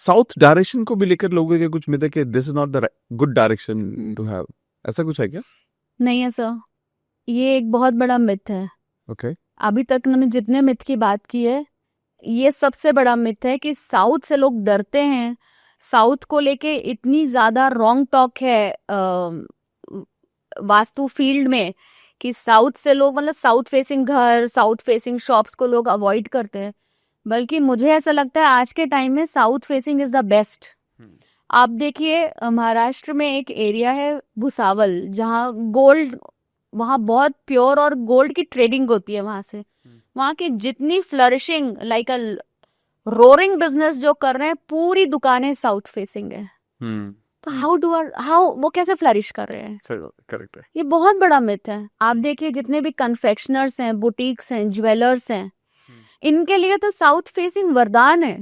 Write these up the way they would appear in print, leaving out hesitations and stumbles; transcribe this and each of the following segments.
South direction को भी लेकर लोगों के कुछ मिथ है कि this is not the good direction to have, ऐसा कुछ है क्या? नहीं है सर, ये एक बहुत बड़ा मिथ है। ओके। अभी तक मैंने जितने मिथ की बात की है, ये सबसे बड़ा मिथ है कि साउथ से लोग डरते हैं। साउथ को लेके इतनी ज्यादा रॉन्ग टॉक है वास्तु फील्ड में कि साउथ से लोग, मतलब साउथ फेसिंग घर, साउथ फेसिंग शॉप्स को लोग अवॉइड करते हैं। बल्कि मुझे ऐसा लगता है आज के टाइम में south facing is the best. आप देखिए महाराष्ट्र में एक एरिया है भुसावल, जहाँ गोल्ड, वहाँ बहुत प्योर और गोल्ड की ट्रेडिंग होती है। वहां से वहां की जितनी फ्लरिशिंग, लाइक अ रोरिंग बिजनेस जो कर रहे हैं, पूरी दुकानें साउथ फेसिंग है। तो हाउ वो कैसे फ्लरिश कर रहे हैं? करेक्ट है। ये बहुत बड़ा मिथ है। आप देखिए जितने भी कन्फेक्शनर्स हैं, बुटीक्स हैं, ज्वेलर्स हैं, इनके लिए तो साउथ फेसिंग वरदान है।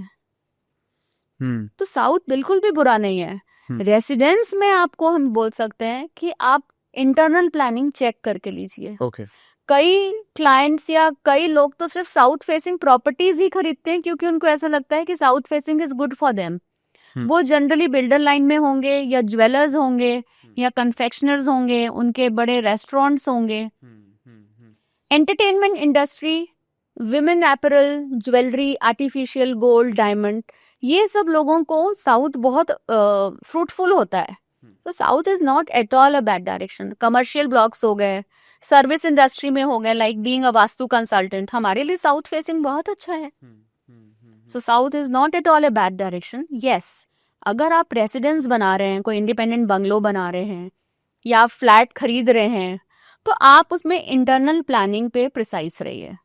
तो साउथ बिल्कुल भी बुरा नहीं है। रेसिडेंस में आपको हम बोल सकते हैं कि आप इंटरनल प्लानिंग चेक करके लीजिए। कई क्लाइंट्स या कई लोग तो सिर्फ साउथ फेसिंग प्रॉपर्टीज ही खरीदते हैं क्योंकि उनको ऐसा लगता है कि south facing is good for them. वो जनरली बिल्डर लाइन में होंगे या ज्वेलर्स होंगे या कन्फेक्शनर्स होंगे, उनके बड़े रेस्टोरेंट्स होंगे। Entertainment industry, women apparel, jewellery, artificial gold, diamond, ये सब लोगों को साउथ बहुत फ्रूटफुल होता है। तो south is not at all a bad direction. Commercial blocks हो गए, सर्विस इंडस्ट्री में हो गए, like being a vastu consultant, हमारे लिए साउथ फेसिंग बहुत अच्छा है। So south is not at all a bad direction. Yes, अगर आप रेसिडेंस बना रहे हैं, कोई इंडिपेंडेंट बंगलो बना रहे हैं या फ्लैट खरीद रहे हैं, तो आप उसमें इंटरनल प्लानिंग पे प्रिसाइज रहिए।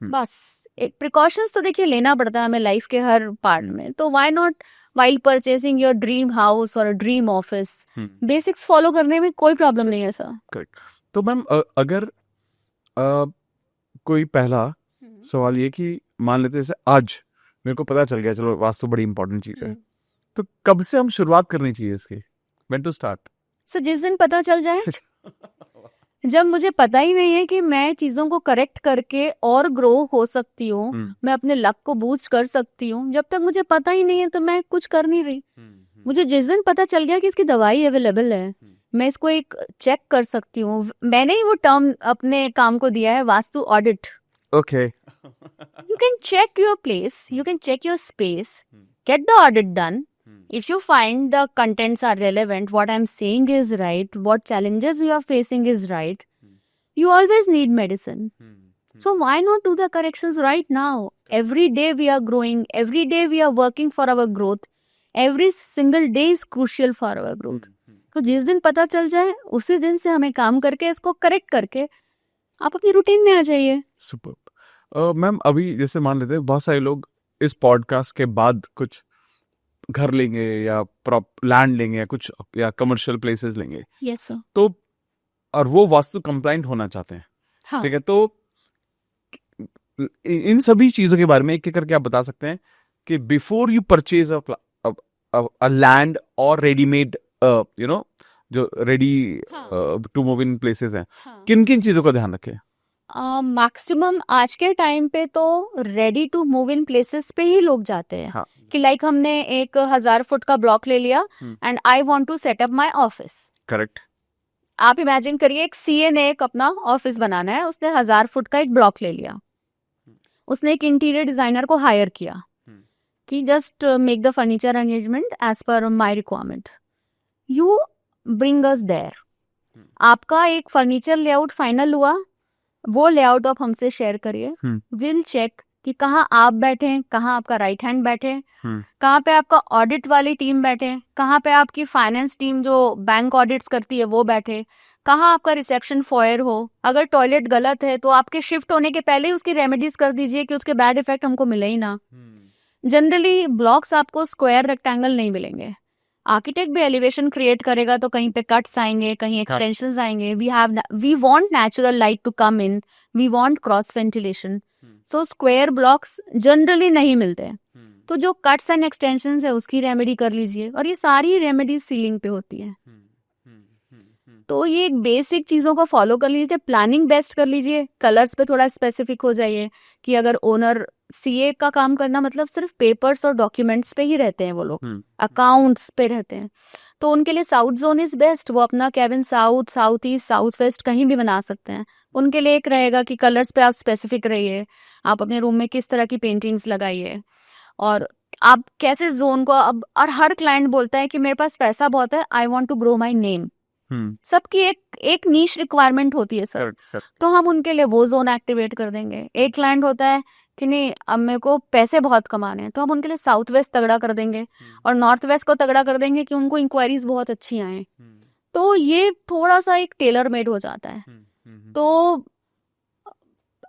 बस एक प्रिकॉशंस तो देखिए लेना पड़ता है हमें लाइफ के हर पार्ट में। तो why not while purchasing your dream house और ड्रीम ऑफिस, बेसिक्स फॉलो करने में कोई प्रॉब्लम नहीं है सर। करेक्ट। तो मैम अगर कोई पहला सवाल ये कि मान लेते जैसे आज मेरे को पता चल गया, चलो वास्तु बड़ी इंपॉर्टेंट चीज है, तो कब से हम शुरुआत करनी चाहिए इसकी? When to start? सर जिस दिन पता चल जाए। जब मुझे पता ही नहीं है कि मैं चीजों को करेक्ट करके और ग्रो हो सकती हूँ, मैं अपने लक को बूस्ट कर सकती हूँ, जब तक मुझे पता ही नहीं है तो मैं कुछ कर नहीं रही। मुझे जिस दिन पता चल गया कि इसकी दवाई अवेलेबल है, मैं इसको एक चेक कर सकती हूँ। मैंने ही वो टर्म अपने काम को दिया है, vastu audit. Okay. You can check your place, you can check your space, get the audit done. If you find the contents are relevant, what I'm saying is right, what challenges you are facing is right, you always need medicine. So why not do the corrections right now? Every day we are growing, every day we are working for our growth. Every single day is crucial for our growth. तो जिस दिन पता चल जाए उसी दिन से हमें काम करके इसको करेक्ट करके आप अपनी रूटीन में आ जाइए। सुपर। मैम अभी जैसे मान लेते हैं बहुत सारे लोग इस पॉडकास्ट के बाद कुछ घर लेंगे या लैंड लेंगे या कुछ या कमर्शियल प्लेसेस लेंगे। Yes sir. तो और वो वास्तु कंप्लाइंट होना चाहते हैं। हाँ। ठीक है, तो इन सभी चीजों के बारे में एक एक करके आप बता सकते हैं कि before you purchase a land और रेडीमेड जो ready to move in places हैं, किन किन चीजों का ध्यान रखें? मैक्सिमम आज के टाइम पे तो ready to move in places पे ही लोग जाते हैं। कि लाइक हमने 1000 फुट का ब्लॉक ले लिया and I want to set up my office. Correct. आप इमेजिन करिए एक सीए ने एक अपना ऑफिस बनाना है, उसने 1000 फुट का एक ब्लॉक ले लिया, उसने एक इंटीरियर डिजाइनर को हायर किया कि just make the furniture arrangement as per my requirement, you bring us there. आपका एक फर्नीचर लेआउट फाइनल हुआ, वो लेआउट आप हमसे शेयर करिए, विल चेक कि कहाँ आप बैठे हैं, कहाँ आपका राइट हैंड बैठे, कहाँ पे आपका ऑडिट वाली टीम बैठे, कहाँ पे आपकी फाइनेंस टीम जो बैंक ऑडिट्स करती है वो बैठे, कहाँ आपका रिसेप्शन फॉयर हो। अगर टॉयलेट गलत है तो आपके शिफ्ट होने के पहले ही उसकी रेमेडीज कर दीजिए कि उसके बैड इफेक्ट हमको मिले ही ना। जनरली ब्लॉक्स आपको स्क्वायर रेक्टेंगल नहीं मिलेंगे। आर्किटेक्ट भी एलिवेशन क्रिएट करेगा तो कहीं पे कट्स आएंगे, कहीं एक्सटेंशंस आएंगे। We want natural light to come in, we want cross ventilation. So square blocks generally नहीं मिलते। तो जो कट्स एंड एक्सटेंशंस है उसकी रेमेडी कर लीजिए, और ये सारी रेमेडीज सीलिंग पे होती है। तो ये एक बेसिक चीजों को फॉलो कर लीजिए, प्लानिंग बेस्ट कर लीजिए, कलर्स पे थोड़ा स्पेसिफिक हो जाइए कि अगर ओनर सीए का काम करना मतलब सिर्फ पेपर्स और डॉक्यूमेंट्स पे ही रहते हैं वो लोग, हम्म, अकाउंट्स पे रहते हैं। तो उनके लिए साउथ जोन इज बेस्ट। वो अपना cabin south, south east, south west कहीं भी बना सकते हैं। उनके लिए एक रहेगा कि कलर्स पे आप स्पेसिफिक रहिए, आप अपने रूम में किस तरह की पेंटिंग्स लगाइए, और आप कैसे जोन को अब। और हर क्लाइंट बोलता है कि मेरे पास पैसा बहुत है, I want to grow my name. सबकी एक नीश रिक्वायरमेंट होती है सर। Correct correct. तो हम उनके लिए वो जोन एक्टिवेट कर देंगे। एक क्लाइंट होता है कि नहीं, अब मेरे को पैसे बहुत कमाने हैं, तो हम उनके लिए साउथ वेस्ट तगड़ा कर देंगे और नॉर्थ वेस्ट को तगड़ा कर देंगे कि उनको इंक्वायरीज बहुत अच्छी आए। तो ये थोड़ा सा एक टेलर मेड हो जाता है। तो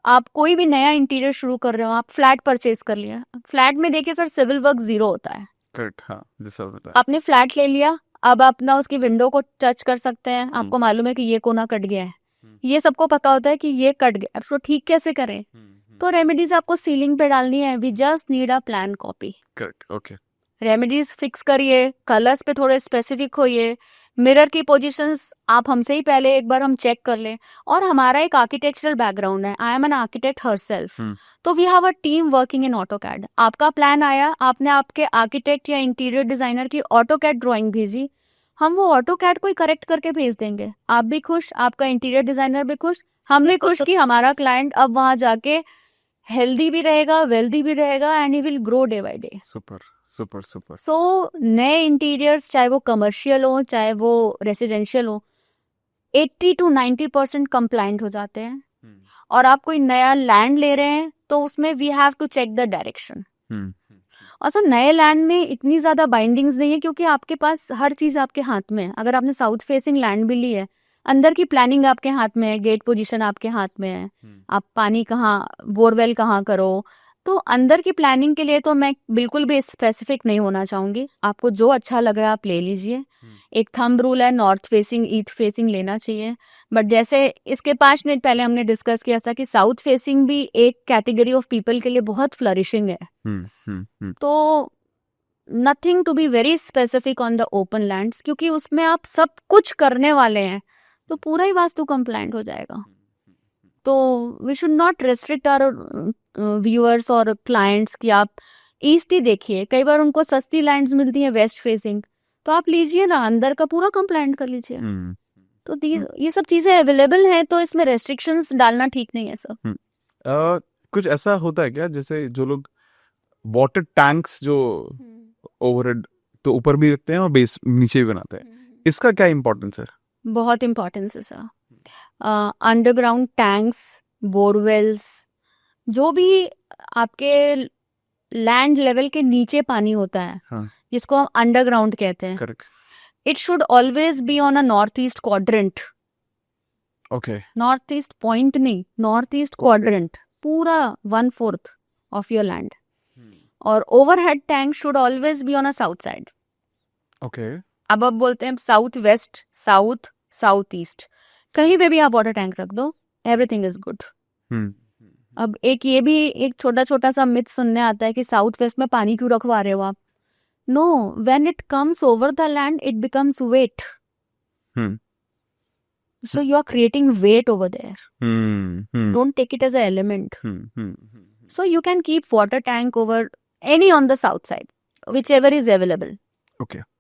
आप कोई भी नया इंटीरियर शुरू कर रहे हो, आप फ्लैट परचेज कर लिया, फ्लैट में देखिए सर सिविल वर्क 0 होता है। करेक्ट, हाँ जैसा होता है। आपने फ्लैट ले लिया, अब आप ना उसकी विंडो को टच कर सकते हैं, आपको मालूम है कि ये कोना कट गया है, ये सबको पता होता है कि ये कट गया, अब उसको ठीक कैसे करें। तो रेमेडीज आपको सीलिंग पे डालनी है, we just need a plan copy. Correct, okay. Remedies fix करिए, कलर्स पे थोड़े स्पेसिफिक होइए, मिरर की पोजीशंस आप हमसे ही पहले एक बार हम चेक कर लें। और हमारा एक आर्किटेक्चरल बैकग्राउंड है, I am an architect herself, तो we have a team working in AutoCAD. आपका प्लान आया, आपने आपके आर्किटेक्ट या इंटीरियर डिजाइनर की ऑटोकैड ड्राइंग भेजी, हम वो ऑटोकैड को ही करेक्ट करके भेज देंगे। आप भी खुश, आपका इंटीरियर डिजाइनर भी खुश, हम भी खुश कि हमारा क्लाइंट अब वहां जाके हेल्दी भी रहेगा, वेल्दी भी रहेगा, and he will grow day by day. Super super super. So नए इंटीरियर्स, चाहे वो कमर्शियल हो चाहे वो रेसिडेंशियल हो, 80 to 90% कंप्लाइंट हो जाते हैं। और आप कोई नया लैंड ले रहे हैं तो उसमें we have to check the direction. और सर नए लैंड में इतनी ज्यादा बाइंडिंग्स नहीं है, क्योंकि आपके पास हर चीज आपके हाथ में है। अगर आपने साउथ फेसिंग लैंड भी ली है, अंदर की प्लानिंग आपके हाथ में है, गेट पोजीशन आपके हाथ में है, आप पानी कहाँ, बोरवेल कहाँ करो, तो अंदर की प्लानिंग के लिए तो मैं बिल्कुल भी स्पेसिफिक नहीं होना चाहूंगी। आपको जो अच्छा लग रहा है आप ले लीजिए। एक थंब रूल है, नॉर्थ फेसिंग, ईस्ट फेसिंग लेना चाहिए। बट जैसे इसके 5 मिनट पहले हमने डिस्कस किया था कि साउथ फेसिंग भी एक कैटेगरी ऑफ पीपल के लिए बहुत फ्लरिशिंग है। तो nothing to be very specific on the open lands, क्योंकि उसमें आप सब कुछ करने वाले हैं, तो पूरा ही वास्तु कंप्लाइंट हो जाएगा। तो we should not restrict our viewers और क्लाइंट्स कि आप ईस्ट ही देखिए। कई बार उनको सस्ती लैंड्स मिलती हैं वेस्ट फेसिंग, तो आप लीजिए ना, अंदर का पूरा कंप्लाइंट कर लीजिए। तो ये सब चीजें अवेलेबल हैं, तो इसमें रेस्ट्रिक्शंस डालना ठीक नहीं है सर। कुछ ऐसा होता है क्या, जैसे जो लोग वाटर टैंक्स जो ओवरहेड तो ऊपर भी रखते हैं और बेस नीचे भी बनाते हैं, इसका क्या इम्पोर्टेंस है? बहुत इम्पोर्टेंस है सर। अंडरग्राउंड टैंक्स, बोरवेल्स, जो भी आपके लैंड लेवल के नीचे पानी होता है, हाँ, जिसको हम अंडरग्राउंड कहते हैं, correct, it should always be on a north east quadrant. Okay, north east point नहीं, नॉर्थ ईस्ट क्वाड्रेंट, पूरा 1/4 ऑफ योर लैंड। और overhead tank should always be on a south side. Okay. अब बोलते हैं south west, south, south east, कहीं पे भी आप वाटर टैंक रख दो, एवरीथिंग इज गुड। अब एक ये भी एक छोटा छोटा सा मिथ सुनने आता है कि साउथ वेस्ट में पानी क्यों रखवा रहे हो आप। No, when it comes over the land it becomes wet, so you are creating weight over there. Don't take it as an element. So you can keep water tank over any on the south side, whichever is available. Okay.